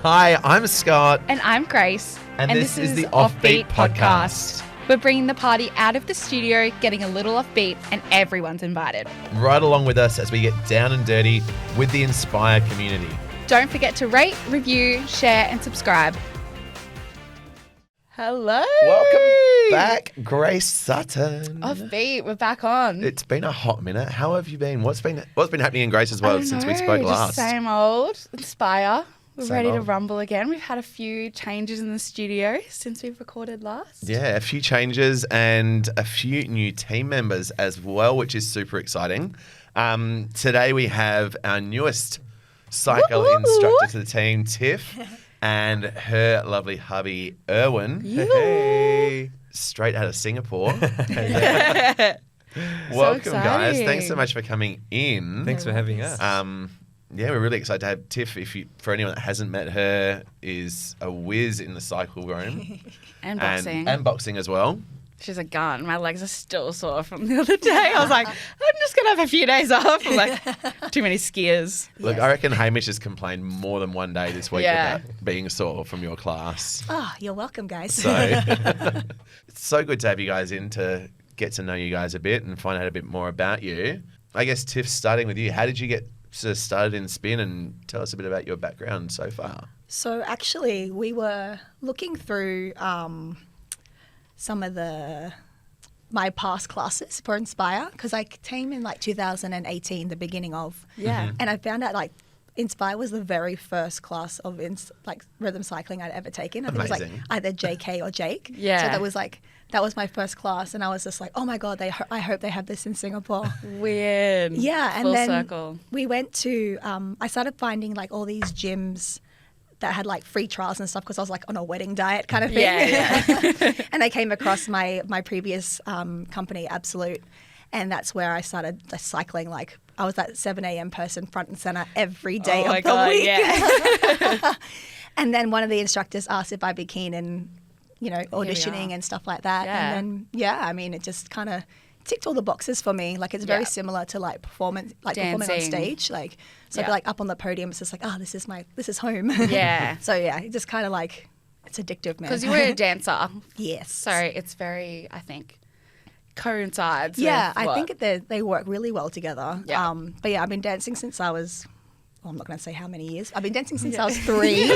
Hi, I'm Scott. And I'm Grace. And this is the Offbeat Podcast. We're bringing the party out of the studio, getting a little offbeat, and everyone's invited. Right along with us as we get down and dirty with the Inspire community. Don't forget to rate, review, share, and subscribe. Hello. Welcome back, Grace Sutton. Offbeat, we're back on. It's been a hot minute. How have you been? What's been happening in Grace's world since we spoke last? Just same old. Inspire. We're Same ready to old. rumble again. We've had a few changes in the studio since we've recorded last. Yeah, a few changes and a few new team members as well, which is super exciting. Today we have our newest cycle instructor to the team, Tiff, and her lovely hubby, Erwin. Hey. Straight out of Singapore. Welcome, guys. Thanks so much for coming in. Thanks for having us. Yeah, we're really excited to have Tiff. For anyone that hasn't met her, is a whiz in the cycle room. And boxing. And boxing as well. She's a gun. My legs are still sore from the other day. I was like, I'm just going to have a few days off. I'm like, too many skiers. Look, I reckon Hamish has complained more than one day this week about being sore from your class. Oh, you're welcome, guys. So it's so good to have you guys in to get to know you guys a bit and find out a bit more about you. I guess, Tiff, starting with you, how did you get started in spin, and tell us a bit about your background so far? So actually, we were looking through some of my past classes for Inspire, because I came in like 2018, the beginning of. Yeah. And I found out like Inspire was the very first class of rhythm cycling I'd ever taken. I think it was like either JK or Jake. Yeah. So that was my first class, and I was just like, oh my God, I hope they have this in Singapore. Weird. Yeah. And Full then circle. we went to, I started finding like all these gyms that had like free trials and stuff, because I was like on a wedding diet kind of thing. Yeah. And I came across my previous company, Absolute, and that's where I started cycling. Like I was that 7 a.m. person front and center every day of the week. Yeah. And then one of the instructors asked if I'd be keen in, auditioning and stuff like that. Yeah. And then, it just kind of ticked all the boxes for me. Like it's very similar to like performing on stage. Like so I'd be like up on the podium, it's just like, oh, this is home. Yeah. So yeah, it just kind of like, it's addictive, man. Because you were a dancer. Yes. So it's very, I think, coincides. Yeah, with I what? think they work really well together. Yeah. But yeah, I've been dancing since I was, I'm not going to say how many years. I've been dancing since I was 3.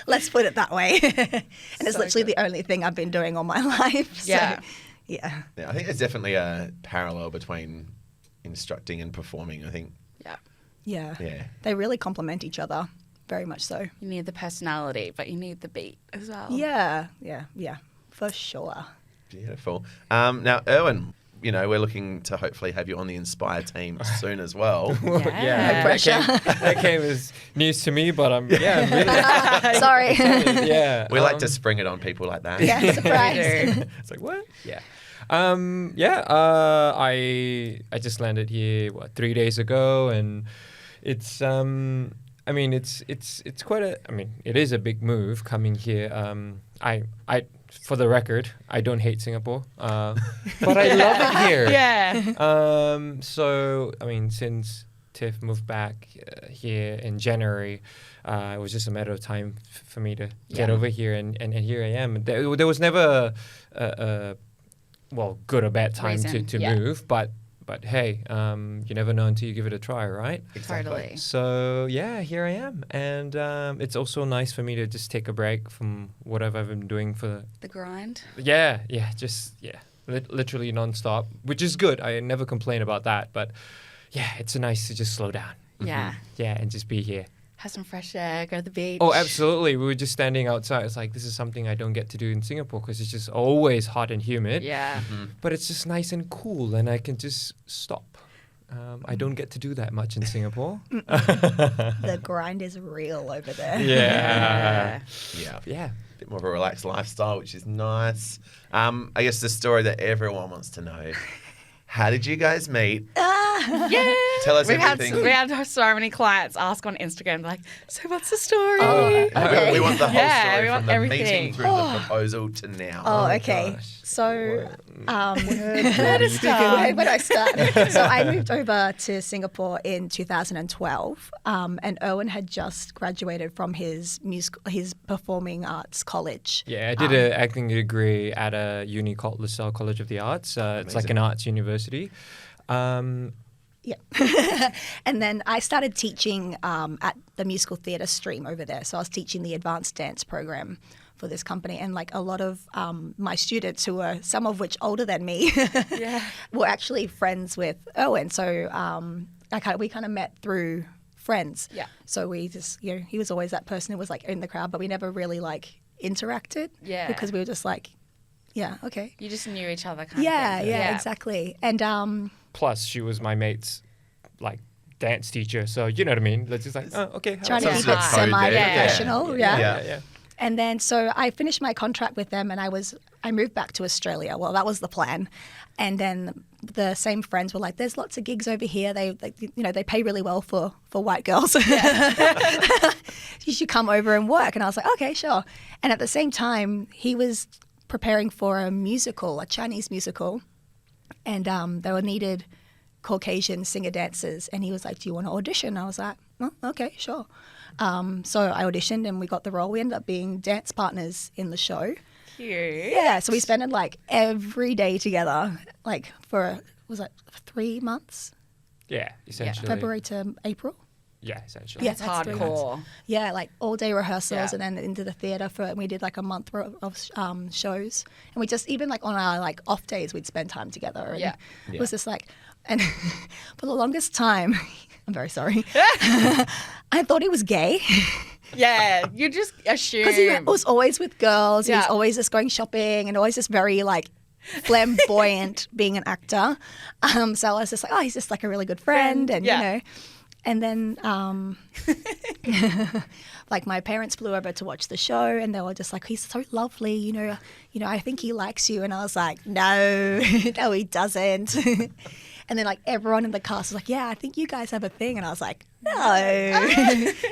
Let's put it that way. And it's literally the only thing I've been doing all my life. Yeah. So, yeah. Yeah, I think there's definitely a parallel between instructing and performing, I think. Yeah. Yeah. They really complement each other, very much so. You need the personality, but you need the beat as well. Yeah, for sure. Beautiful. Now, Erwin, we're looking to hopefully have you on the Inspire team soon as well. Yeah. No pressure. That came as news to me, but I'm really Sorry. yeah. We like to spring it on people like that. Yeah, surprise. It's like what? Yeah. I just landed here 3 days ago, and it's it's quite it is a big move coming here. I for the record, I don't hate Singapore, but I love it here. Yeah. So since Tiff moved back here in January, it was just a matter of time for me to get over here, and here I am. There was never a good or bad time to move, but hey, you never know until you give it a try, right? Exactly. Totally. So yeah, here I am, and it's also nice for me to just take a break from whatever I've been doing for The grind. literally nonstop, which is good. I never complain about that, but yeah, it's nice to just slow down. Yeah. Yeah, and just be here. Have some fresh air, go to the beach. Oh, absolutely. We were just standing outside. It's like, this is something I don't get to do in Singapore because it's just always hot and humid. Yeah. But it's just nice and cool, and I can just stop. I don't get to do that much in Singapore. The grind is real over there. Yeah. A bit more of a relaxed lifestyle, which is nice. I guess the story that everyone wants to know. How did you guys meet? Yeah. Tell us we everything. had so many clients ask on Instagram, like, so what's the story? We want the whole Yeah, story we from want the everything. meeting through the proposal to now. Oh, okay. gosh. So, Where to start? where do I start? So I moved over to Singapore in 2012, and Erwin had just graduated from his performing arts college. Yeah, I did an acting degree at a uni called LaSalle College of the Arts. It's like an arts university. Yeah. And then I started teaching at the musical theatre stream over there. So I was teaching the advanced dance program for this company. And like a lot of my students, who were some of which older than me, were actually friends with Erwin. So we kind of met through friends. Yeah. So we just, he was always that person who was like in the crowd, but we never really like interacted. Yeah. Because we were just like, yeah, okay. You just knew each other kind of thing. Yeah, exactly. And Plus, she was my mate's like dance teacher, so you know what I mean. Let's just like, oh, okay. trying to Sounds keep like it code there. semi-professional. Yeah. And then so I finished my contract with them, and I moved back to Australia. Well, that was the plan. And then the same friends were like, "There's lots of gigs over here. They pay really well for white girls. You should come over and work." And I was like, "Okay, sure." And at the same time, he was preparing for a musical, a Chinese musical, and they were needed Caucasian singer-dancers, and he was like, "Do you want to audition?" I was like, "Oh, okay, sure." So I auditioned, and we got the role. We ended up being dance partners in the show. Cute. Yeah, so we spent like every day together, like for, was it 3 months? Yeah, essentially. February to April? Yeah, essentially. Yeah. It's That's 3 months. hardcore. Yeah, like all day rehearsals, Yeah. and then into the theatre and we did like a month of shows. And we just, even like on our like off days, we'd spend time together. And Yeah. it was just like, and for the longest time, I'm very sorry, I thought he was gay. Yeah, you just assume. Because he was always with girls. He was Yeah. always just going shopping and always just very like flamboyant being an actor. So I was just like, oh, he's just like a really good friend. And, Yeah. And then like my parents flew over to watch the show, and they were just like, he's so lovely, you know, I think he likes you. And I was like, no, no, he doesn't. And then like everyone in the cast was like, yeah, I think you guys have a thing. And I was like, no,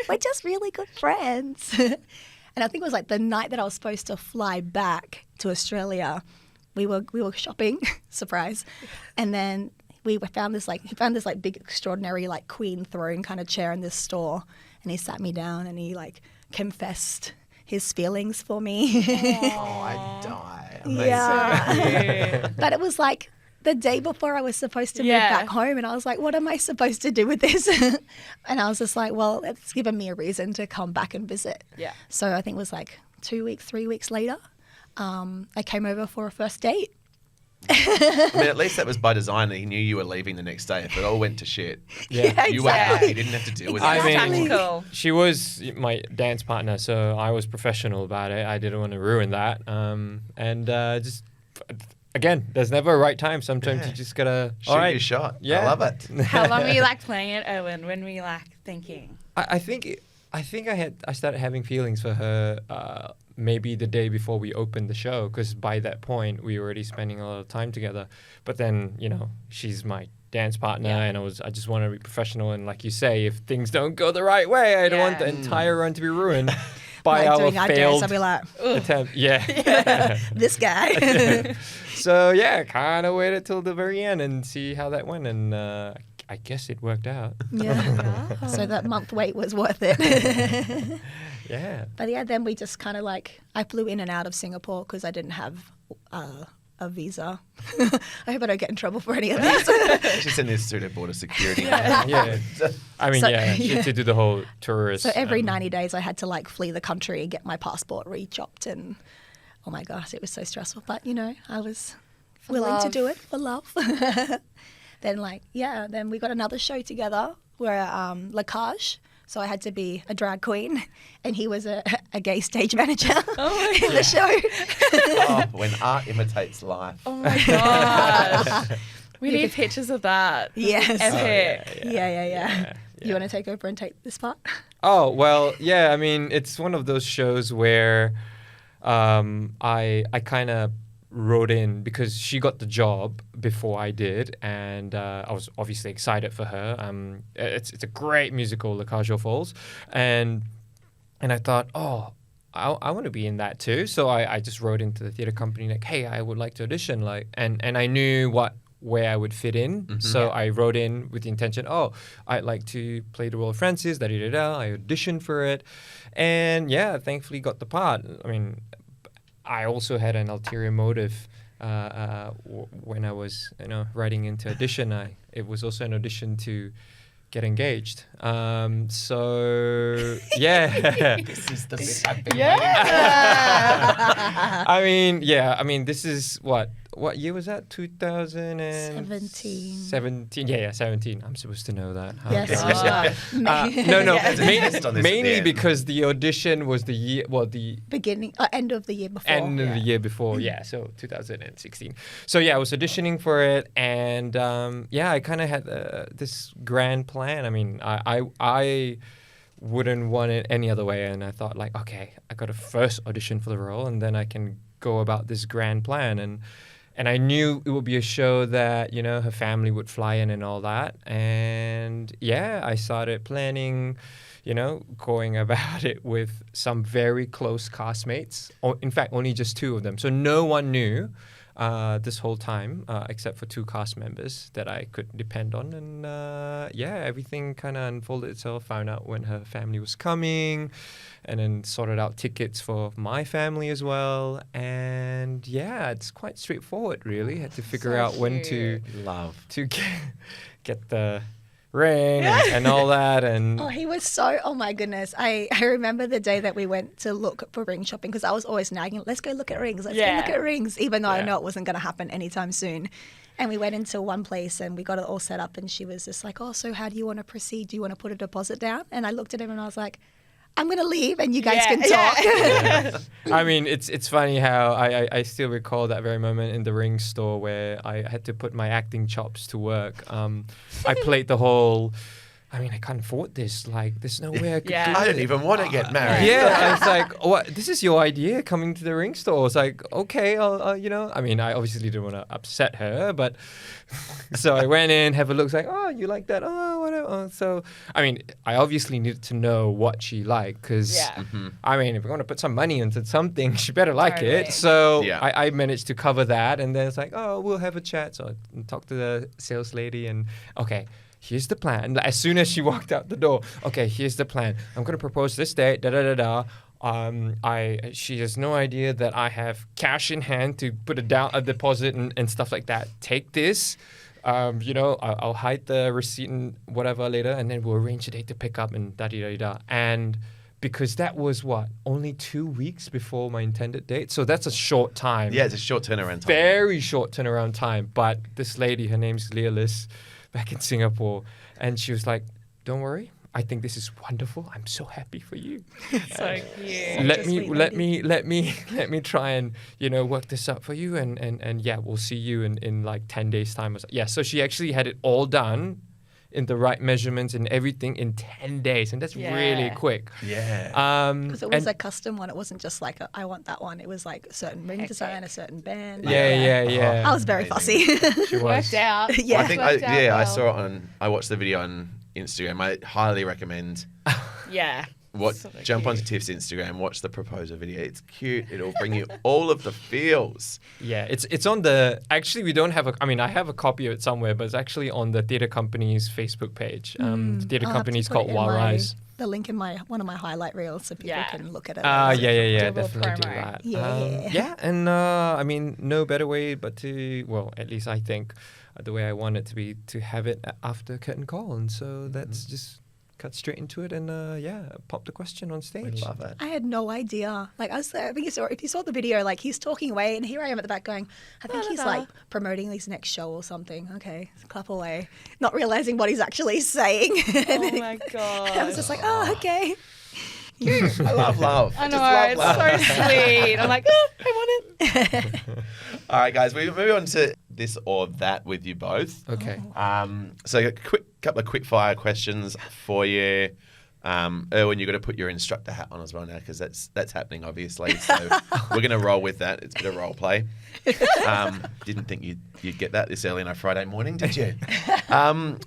we're just really good friends. And I think it was like the night that I was supposed to fly back to Australia, we were shopping, surprise. And then he found this big extraordinary like queen throne kind of chair in this store, and he sat me down and he like confessed his feelings for me. Oh, I die. Amazing. Yeah. But it was like the day before I was supposed to move back home, and I was like, what am I supposed to do with this? And I was just like, well, it's given me a reason to come back and visit. Yeah. So I think it was like 2 weeks, 3 weeks later, I came over for a first date. I mean, at least that was by design. That he knew you were leaving the next day. If it all went to shit, Yeah. you were happy. You didn't have to deal with it. I mean, Tactical. she was my dance partner, so I was professional about it. I didn't want to ruin that. Just again, there's never a right time. Sometimes you just gotta Shoot all right. your shot. Yeah. I love it. How long were you like playing it, Erwin? When were you like thinking? I think I started having feelings for her maybe the day before we opened the show, because by that point we were already spending a lot of time together. But then she's my dance partner, and I just want to be professional. And like you say, if things don't go the right way, I don't want the entire run to be ruined by Like our doing our dance, failed I'll be like, attempt. Yeah. this guy. So yeah, kind of waited till the very end and see how that went, and I guess it worked out. Yeah. So that month wait was worth it. Yeah. But yeah, then we just kind of like, I flew in and out of Singapore because I didn't have a visa. I hope I don't get in trouble for any of this. She's in this through the border security. Yeah. I mean, she had to do the whole tourist. So every 90 days I had to like flee the country and get my passport re-chopped, and oh my gosh, it was so stressful. But I was willing to do it for love. Then we got another show together where La Cage. So I had to be a drag queen, and he was a gay stage manager in the show. Oh, when art imitates life. Oh my gosh. We need pictures of that. Yes. Epic. Yeah. You want to take over and take this part? Oh, well, yeah, I mean, it's one of those shows where I kind of wrote in because she got the job before I did, and I was obviously excited for her. It's a great musical, La Cage aux Folles, and I thought, oh, I want to be in that too. So I just wrote into the theatre company like, hey, I would like to audition, like, and I knew where I would fit in. So I wrote in with the intention, oh, I'd like to play the role of Francis, da-da-da-da. I auditioned for it, and yeah, thankfully got the part. I mean, I also had an ulterior motive when I was, writing into audition. It was also an audition to get engaged. So yeah. This is the bit I've been I mean, this is what year was that? 2017. 17. Yeah, 17. I'm supposed to know that. Huh? Yes. Mainly because the audition was the year, the end of the year before. End of the year before, yeah. So 2016. So yeah, I was auditioning for it, and I kind of had this grand plan. I mean, I wouldn't want it any other way, and I thought like, okay, I got to first audition for the role, and then I can go about this grand plan. And I knew it would be a show that, her family would fly in and all that. And yeah, I started planning, going about it with some very close castmates. In fact, only just 2 of them. So no one knew this whole time, except for 2 cast members that I could depend on. And everything kind of unfolded itself. Found out when her family was coming, and then sorted out tickets for my family as well. And yeah, it's quite straightforward, really. Had to figure out when to get the ring and all that. And he was oh my goodness. I remember the day that we went to look for ring shopping, because I was always nagging, let's go look at rings, even though I know it wasn't going to happen anytime soon. And we went into one place and we got it all set up, and she was just like, oh, so how do you want to proceed? Do you want to put a deposit down? And I looked at him and I was like, I'm going to leave and you guys can talk. I mean, it's funny how I still recall that very moment in the ring store where I had to put my acting chops to work. I played the whole, I can't afford this. Like, there's no way I could do I don't even want to get married. Yeah, I was like, what? This is your idea, coming to the ring store? It's like, okay, I'll I obviously didn't want to upset her, but so I went in, have a look. It's like, oh, you like that? Oh, whatever. So, I obviously needed to know what she liked, because, if we're going to put some money into something, she better like it. So I managed to cover that, and then it's like, oh, we'll have a chat. So I talked to the sales lady, and okay, here's the plan. As soon as she walked out the door, okay, here's the plan. I'm going to propose this date, da-da-da-da. She has no idea that I have cash in hand to put a deposit and stuff like that. Take this. I'll hide the receipt and whatever later, and then we'll arrange a date to pick up and da-da-da-da. And because that was only 2 weeks before my intended date. So that's a short time. Yeah, it's a short turnaround time. Very short turnaround time. But this lady, her name's Leolis, back in Singapore, and she was like, don't worry, I think this is wonderful. I'm so happy for you. So cute. Let me try and work this out for you, and yeah, we'll see you in like 10 days time. Yeah, so she actually had it all done in the right measurements and everything in 10 days, and that's really quick. Yeah. Because it was a custom one. It wasn't just like I want that one. It was like a certain ring design, a certain band. Yeah. I was very fussy. She was. Worked out. Well, I saw it I watched the video on Instagram. I highly recommend. Yeah. Jump onto Tiff's Instagram, watch the proposal video. It's cute. It'll bring you all of the feels. Yeah, it's on the. Actually, we don't have I have a copy of it somewhere, but it's actually on the theatre company's Facebook page. The theatre company is called Rise. The link in one of my highlight reels, so people can look at it. Yeah, definitely do that. Yeah. And no better way but to, well, at least I think, the way I want it to be, to have it after curtain call, and so that's just cut straight into it, and pop the question on stage. We love it. I had no idea. Like, I think if you saw the video, like, he's talking away, and here I am at the back going, I think he's like promoting his next show or something. Okay, clap away, not realizing what he's actually saying. Oh my god! I was just like, oh, okay. I love love. I know, it's so sweet. I'm like, I want it. All right, guys, we move on to this or that with you both. Okay. So a couple of quick fire questions for you. Erwin, you've got to put your instructor hat on as well now because that's happening, obviously. So we're going to roll with that. It's a bit of role play. Didn't think you'd get that this early on a Friday morning, did you?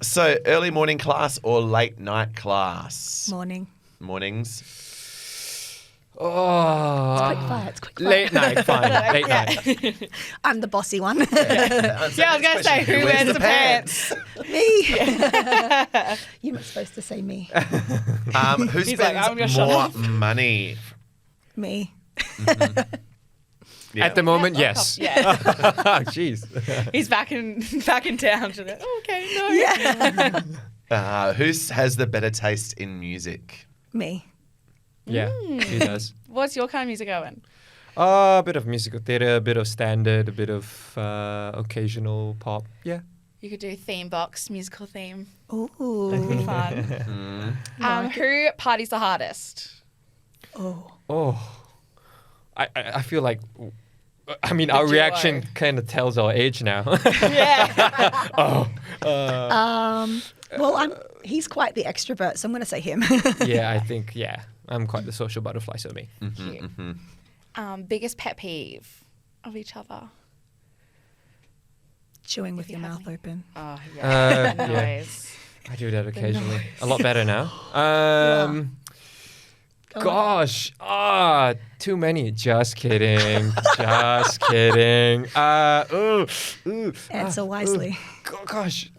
So early morning class or late night class? Mornings. Oh, It's quick fire. late night, fine. Late night. I'm the bossy one. Yeah, I was going to say, who wears the pants? Me. You were supposed to say me. Who He's like, I'm gonna spends shut more up. money? Me. Yeah. At the moment, yes. Yeah. Jeez. He's back in town. She's like, oh, okay, no. Yeah. Who has the better taste in music? Me. Yeah, he does. What's your kind of music going? A bit of musical theatre, a bit of standard, a bit of occasional pop. Yeah. You could do theme box, musical theme. Ooh. Fun. Who parties the hardest? Oh. I feel like, I mean, our duo. reaction kind of tells our age now. Yeah. Well, he's quite the extrovert, so I'm going to say him. Yeah, I think, I'm quite the social butterfly, so me. Cute. Biggest pet peeve of each other? Chewing with your mouth open. Oh, yeah. That yeah. noise. I do that occasionally. A lot better now. Gosh, too many. Just kidding. Just kidding. Answer wisely. Gosh,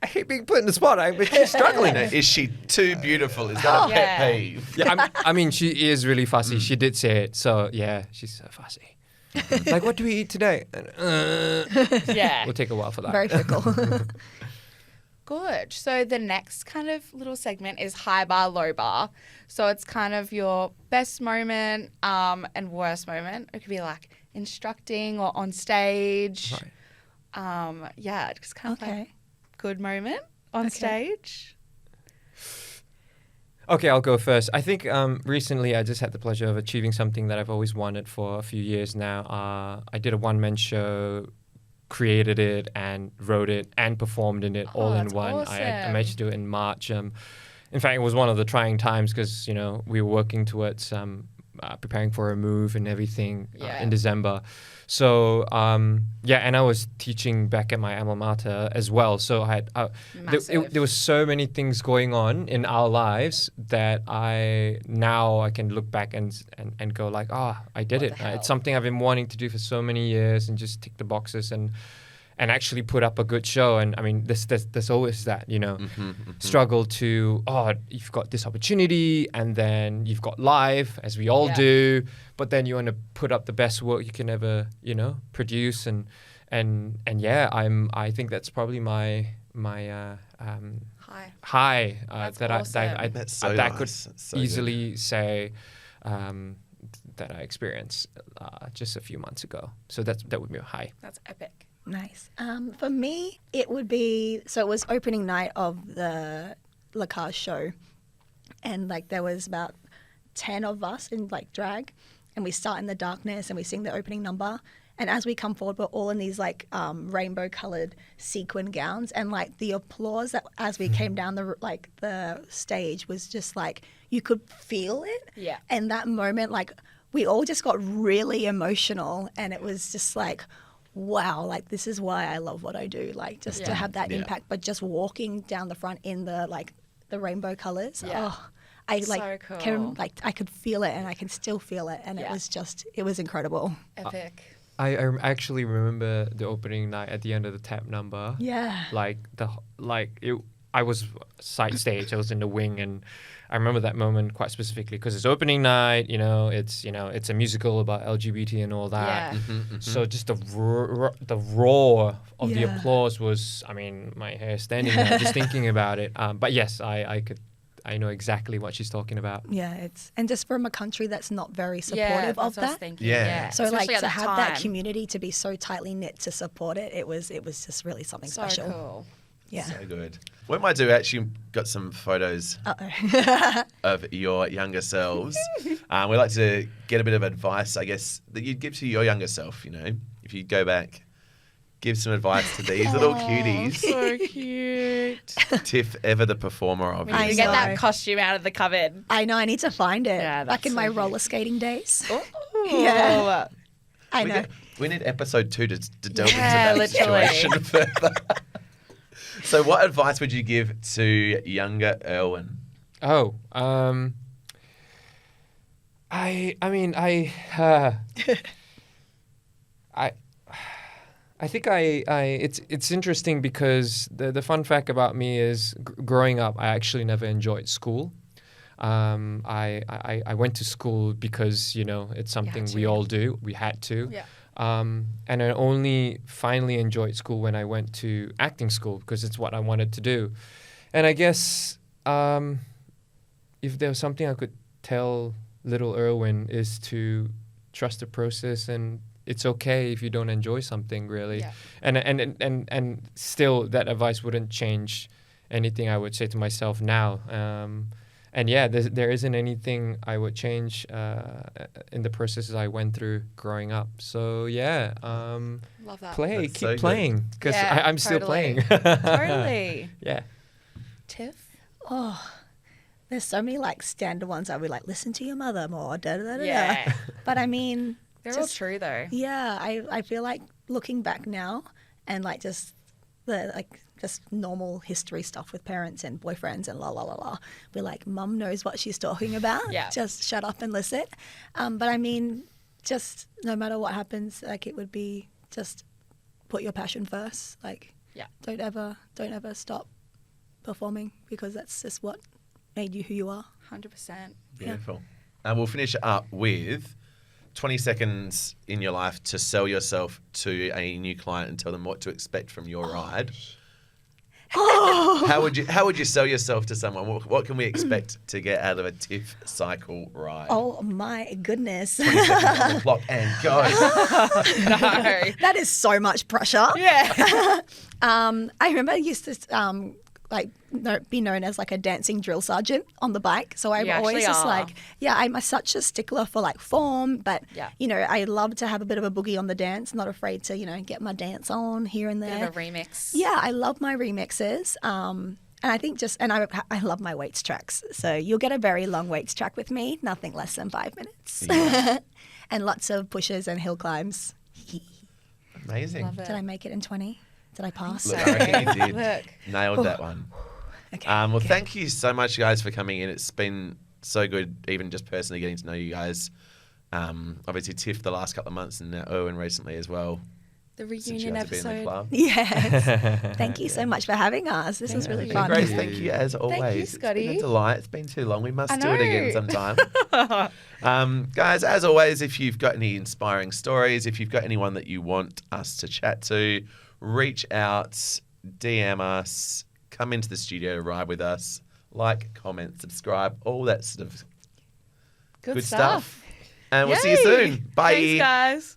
I hate being put in the spot. I'm struggling. Is she too beautiful? Is that a pet peeve? Yeah, I mean, she is really fussy. She did say it. So, yeah, she's so fussy. Like, what do we eat today? Yeah. We'll take a while for that. Very fickle. Good. So the next kind of little segment is high bar, low bar. So it's kind of your best moment and worst moment. It could be like instructing or on stage. Right. Yeah, just kind of Okay. like good moment on stage. Okay, I'll go first. I think recently I just had the pleasure of achieving something that I've always wanted for a few years now. I did a one-man show, created it and wrote it and performed in it all in that's one. I awesome. managed to do it in March. In fact, it was one of the trying times because, we were working towards preparing for a move and everything in December. So, and I was teaching back at my alma mater as well. So I had there were so many things going on in our lives that I can look back and go like, I did it. It's something I've been wanting to do for so many years and just tick the boxes and actually put up a good show. And I mean, there's always that, struggle to, you've got this opportunity and then you've got life, as we all do, but then you want to put up the best work you can ever, produce. And I think that's probably my high that awesome. That's so that nice. could That's so easily say that I experienced just a few months ago. So that would be a high. That's epic. Nice. For me, it would be, so it was opening night of the La Cage show. And like there was about 10 of us in like drag. And we start in the darkness and we sing the opening number. And as we come forward, we're all in these like rainbow colored sequin gowns. And like the applause that as we came down the stage was just like, you could feel it. Yeah. And that moment, like we all just got really emotional. And it was just like, wow, like this is why I love what I do. Like just to have that impact, but just walking down the front in the like the rainbow colors. Yeah. Oh, I like So cool. I could feel it and I can still feel it. And it was incredible. Epic. I actually remember the opening night at the end of the tap number. Yeah. I was side stage. I was in the wing, and I remember that moment quite specifically because it's opening night. It's a musical about LGBT and all that. Yeah. So just the roar of the applause was. I mean, my hair standing there just thinking about it. But yes, I know exactly what she's talking about. Yeah, and just from a country that's not very supportive Yeah, of that's what I was that. thinking. Yeah. So Especially like at to have time. that community to be so tightly knit to support it, it was just really something So special. cool. Yeah. So good. What we might do, actually, got some photos of your younger selves. We like to get a bit of advice, I guess, that you'd give to your younger self, if you go back give some advice to these little cuties. So cute. Tiff, ever the performer, We need obviously. to get that know. costume out of the cupboard. I know, I need to find it. Yeah, Back that's in so my cute. roller skating days. Yeah. I We know. we need episode 2 to delve Yeah, into that literally. situation further. So what advice would you give to younger Erwin? Oh, I think it's interesting because the fun fact about me is growing up, I actually never enjoyed school. I went to school because, you know, it's something we all do. We had to. Yeah. And I only finally enjoyed school when I went to acting school because it's what I wanted to do. And I guess if there was something I could tell little Erwin is to trust the process, and it's okay if you don't enjoy something, really. Yeah. And still that advice wouldn't change anything I would say to myself now. And yeah, there isn't anything I would change in the processes I went through growing up. So yeah, Love that. play, That's keep so good. playing because Yeah, I'm still totally. playing. Totally. Yeah. Tiff? Oh, there's so many like standard ones that we like listen to your mother more. Da, da, da, da. Yeah. But I mean, They're all true though. yeah, I feel like looking back now and like just normal history stuff with parents and boyfriends and la la la la. We're like, mum knows what she's talking about. Yeah. Just shut up and listen. But I mean, just no matter what happens, like it would be just put your passion first. Like, Yeah. don't ever stop performing because that's just what made you who you are. 100%. Beautiful. And we'll finish up with 20 seconds in your life to sell yourself to a new client and tell them what to expect from your ride. How would you sell yourself to someone? What can we expect to get out of a Tiff cycle ride? Oh my goodness. 20 seconds on the clock and go. No. That is so much pressure. Yeah. I remember I used to be known as like a dancing drill sergeant on the bike. So I'm You always actually just are. like, yeah, I'm such a stickler for like form, but Yeah. you know, I love to have a bit of a boogie on the dance, not afraid to, you know, get my dance on here and there. Bit of a remix. Yeah, I love my remixes. And I think I love my weights tracks. So you'll get a very long weights track with me, nothing less than 5 minutes. Yeah. And lots of pushes and hill climbs. Amazing. Love it. Did I make it in 20? Did I pass? Look, I reckon you did. Look. Nailed that one. Okay. Well, okay. thank you so much, guys, for coming in. It's been so good, even just personally getting to know you guys. Obviously, Tiff the last couple of months, and now Erwin recently as well. The Since you reunion guys have been in the episode. club. Yes. Thank you so much for having us. This was really It's fun. been great. Thank you as always. you, It's been Scotty. a delight. It's been too long. We must I do it again know. sometime. Guys, as always, if you've got any inspiring stories, if you've got anyone that you want us to chat to, reach out, DM us, come into the studio to ride with us, like, comment, subscribe, all that sort of Good good stuff. stuff. And we'll see you Yay. soon. Bye. Thanks, guys.